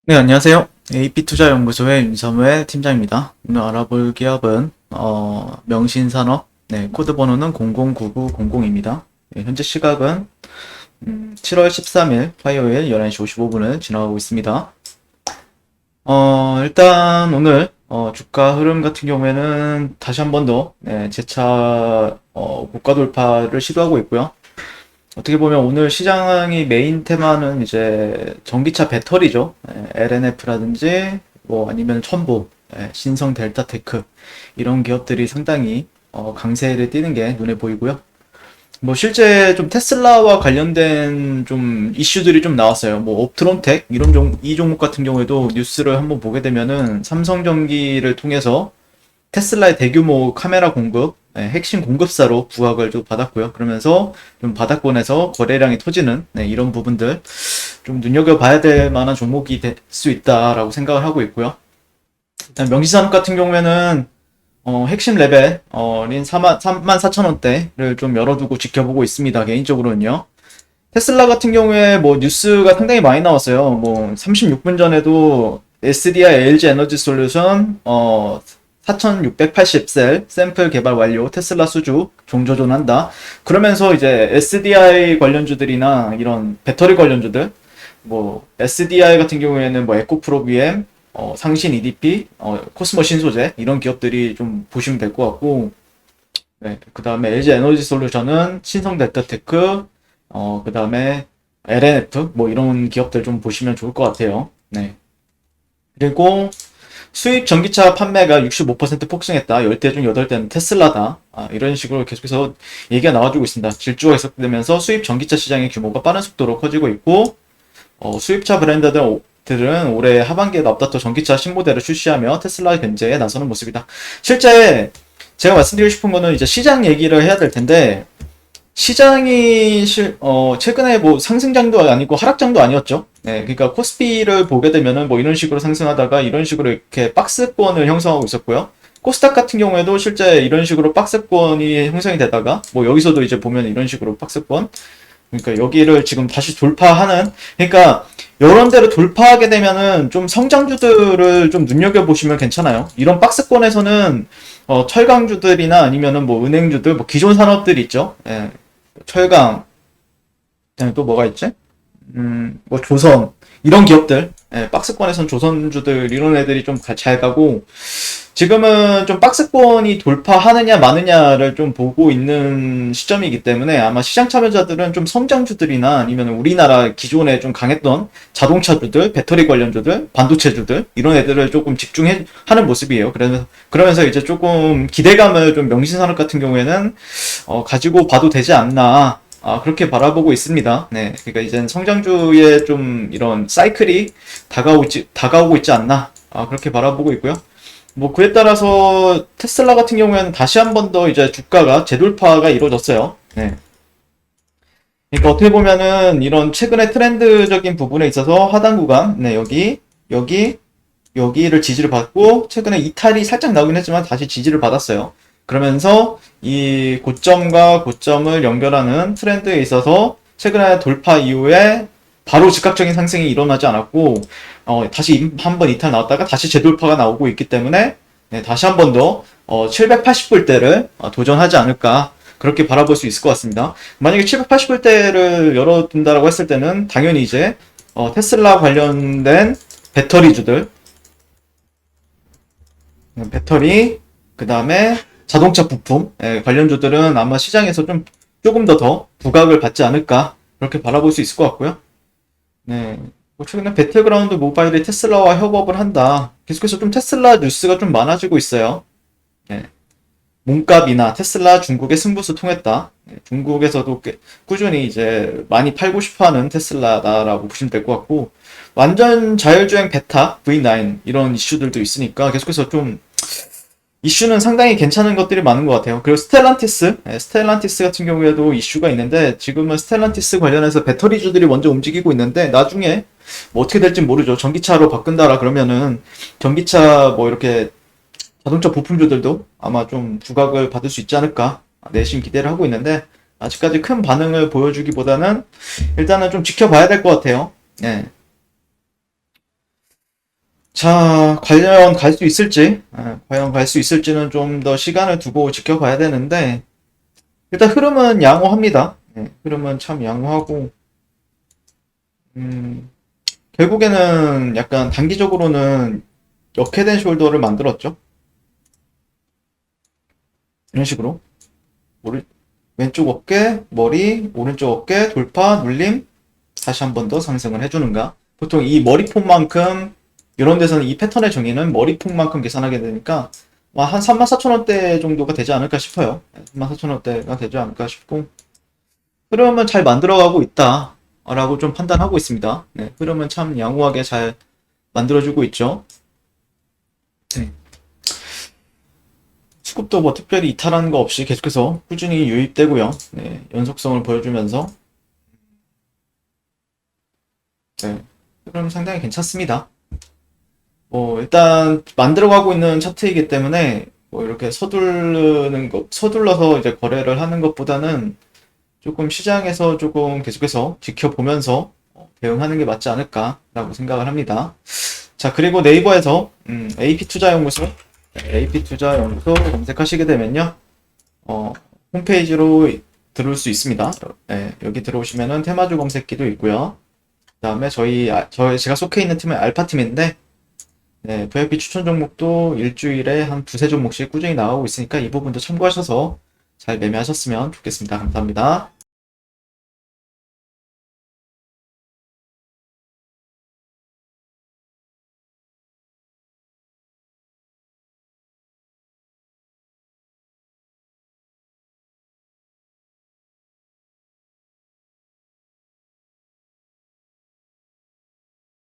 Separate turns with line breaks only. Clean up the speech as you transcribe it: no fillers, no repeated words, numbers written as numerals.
네, 안녕하세요. AP투자연구소의 윤사무의 팀장입니다. 오늘 알아볼 기업은 명신산업, 네, 코드 번호는 009900입니다. 네, 현재 시각은 7월 13일 화요일 11시 55분을 지나가고 있습니다. 일단 오늘 주가 흐름 같은 경우에는 다시 한 번 더 재차 고가 돌파를 시도하고 있고요. 어떻게 보면 오늘 시장의 메인 테마는 이제 전기차 배터리죠. LNF라든지 뭐 아니면 첨보, 신성 델타테크 이런 기업들이 상당히 강세를 띠는 게 눈에 보이고요. 뭐 실제 좀 테슬라와 관련된 좀 이슈들이 좀 나왔어요. 뭐 옵트론텍 이 종목 같은 경우에도 뉴스를 한번 보게 되면은 삼성전기를 통해서 테슬라의 대규모 카메라 공급, 핵심 공급사로 부각을 좀 받았고요. 그러면서 좀 바닥권에서 거래량이 터지는 이런 부분들 좀 눈여겨봐야 될 만한 종목이 될 수 있다라고 생각을 하고 있고요. 일단 명시산업 같은 경우에는 핵심 레벨인 34,000원대를 좀 열어두고 지켜보고 있습니다. 개인적으로는요. 테슬라 같은 경우에 뭐 뉴스가 상당히 많이 나왔어요. 뭐 36분 전에도 SDI LG 에너지 솔루션 4680셀 샘플 개발 완료 테슬라 수주 종조전한다. 그러면서 이제 SDI 관련주들이나 이런 배터리 관련주들 뭐 SDI 같은 경우에는 뭐 에코프로 BM 상신 EDP 코스모 신소재 이런 기업들이 좀 보시면 될 것 같고 네, 그 다음에 LG 에너지 솔루션은 신성 델타테크 그 다음에 LNF 뭐 이런 기업들 좀 보시면 좋을 것 같아요. 네. 그리고 수입 전기차 판매가 65% 폭증했다. 10대 중 8대는 테슬라다. 이런 식으로 계속해서 얘기가 나와주고 있습니다. 질주가 계속되면서 수입 전기차 시장의 규모가 빠른 속도로 커지고 있고, 수입차 브랜드들은 올해 하반기에 앞다퉈 전기차 신모델을 출시하며 테슬라 견제에 나서는 모습이다. 실제 제가 말씀드리고 싶은 거는 이제 시장 얘기를 해야 될 텐데, 시장이 최근에 뭐 상승장도 아니고 하락장도 아니었죠. 네, 그러니까 코스피를 보게 되면은 뭐 이런 식으로 상승하다가 이런 식으로 이렇게 박스권을 형성하고 있었고요. 코스닥 같은 경우에도 실제 이런 식으로 박스권이 형성이 되다가 뭐 여기서도 이제 보면 이런 식으로 박스권 그러니까 여기를 지금 다시 돌파하는 그러니까 이런 데를 돌파하게 되면은 좀 성장주들을 좀 눈여겨보시면 괜찮아요. 이런 박스권에서는 철강주들이나 아니면은 뭐 은행주들 뭐 기존 산업들이 있죠. 예, 철강, 그다음에 또 뭐가 있지? 뭐 조선 이런 기업들, 박스권에선 조선주들 이런 애들이 좀 잘 가고 지금은 좀 박스권이 돌파하느냐 마느냐를 좀 보고 있는 시점이기 때문에 아마 시장 참여자들은 좀 성장주들이나 아니면 우리나라 기존에 좀 강했던 자동차주들, 배터리 관련주들, 반도체주들 이런 애들을 조금 집중하는 모습이에요. 그러면서 이제 조금 기대감을 좀 명신산업 같은 경우에는 가지고 봐도 되지 않나. 그렇게 바라보고 있습니다. 네. 그러니까 이젠 성장주의 좀 이런 사이클이 다가오고 있지 않나. 그렇게 바라보고 있고요. 뭐 그에 따라서 테슬라 같은 경우에는 다시 한 번 더 이제 주가가 재돌파가 이루어졌어요. 네. 그러니까 어떻게 보면은 이런 최근의 트렌드적인 부분에 있어서 하단 구간, 네, 여기를 지지를 받고 최근에 이탈이 살짝 나오긴 했지만 다시 지지를 받았어요. 그러면서 이 고점과 고점을 연결하는 트렌드에 있어서 최근에 돌파 이후에 바로 즉각적인 상승이 일어나지 않았고 다시 한번 이탈 나왔다가 다시 재돌파가 나오고 있기 때문에 네, 다시 한 번 더 780불대를 도전하지 않을까 그렇게 바라볼 수 있을 것 같습니다. 만약에 780불대를 열어둔다라고 했을 때는 당연히 이제 테슬라 관련된 배터리주들 배터리 그 다음에 자동차 부품 관련주들은 아마 시장에서 좀 조금 더 부각을 받지 않을까 그렇게 바라볼 수 있을 것 같고요. 네. 뭐 최근에 배틀그라운드 모바일이 테슬라와 협업을 한다. 계속해서 좀 테슬라 뉴스가 좀 많아지고 있어요. 네. 몸값이나 테슬라 중국의 승부수 통했다. 네. 중국에서도 꾸준히 이제 많이 팔고 싶어하는 테슬라다라고 보시면 될 것 같고 완전 자율주행 베타 V9 이런 이슈들도 있으니까 계속해서 좀 이슈는 상당히 괜찮은 것들이 많은 것 같아요. 그리고 스텔란티스 같은 경우에도 이슈가 있는데 지금은 스텔란티스 관련해서 배터리주들이 먼저 움직이고 있는데 나중에 뭐 어떻게 될지 모르죠. 전기차로 바꾼다라 그러면은 전기차 뭐 이렇게 자동차 부품주들도 아마 좀 부각을 받을 수 있지 않을까 내심 기대를 하고 있는데 아직까지 큰 반응을 보여주기보다는 일단은 좀 지켜봐야 될 것 같아요. 예. 자, 과연 갈 수 있을지, 과연 갈 수 있을지는 좀 더 시간을 두고 지켜봐야 되는데, 일단 흐름은 양호합니다. 흐름은 참 양호하고, 음, 결국에는 약간 단기적으로는 역회된 숄더를 만들었죠. 이런 식으로. 오른, 왼쪽 어깨, 머리, 오른쪽 어깨, 돌파, 눌림, 다시 한 번 더 상승을 해주는가. 보통 이 머리폭만큼, 이런 데서는 이 패턴의 정의는 머리폭만큼 계산하게 되니까, 한 34,000원대 정도가 되지 않을까 싶어요. 34,000원대가 되지 않을까 싶고, 흐름은 잘 만들어가고 있다. 라고 좀 판단하고 있습니다. 네, 흐름은 참 양호하게 잘 만들어주고 있죠. 네. 수급도 뭐 특별히 이탈하는 거 없이 계속해서 꾸준히 유입되고요. 네, 연속성을 보여주면서 네, 흐름 상당히 괜찮습니다. 뭐 일단 만들어가고 있는 차트이기 때문에 뭐 이렇게 서둘러서 이제 거래를 하는 것보다는 조금 시장에서 조금 계속해서 지켜보면서 대응하는 게 맞지 않을까라고 생각을 합니다. 자, 그리고 네이버에서 AP투자연구소 검색하시게 되면요. 홈페이지로 들어올 수 있습니다. 네, 여기 들어오시면은 테마주 검색기도 있고요. 그다음에 제가 속해 있는 팀은 알파팀인데 네, VIP 추천 종목도 일주일에 한 두세 종목씩 꾸준히 나오고 있으니까 이 부분도 참고하셔서 잘 매매하셨으면 좋겠습니다. 감사합니다.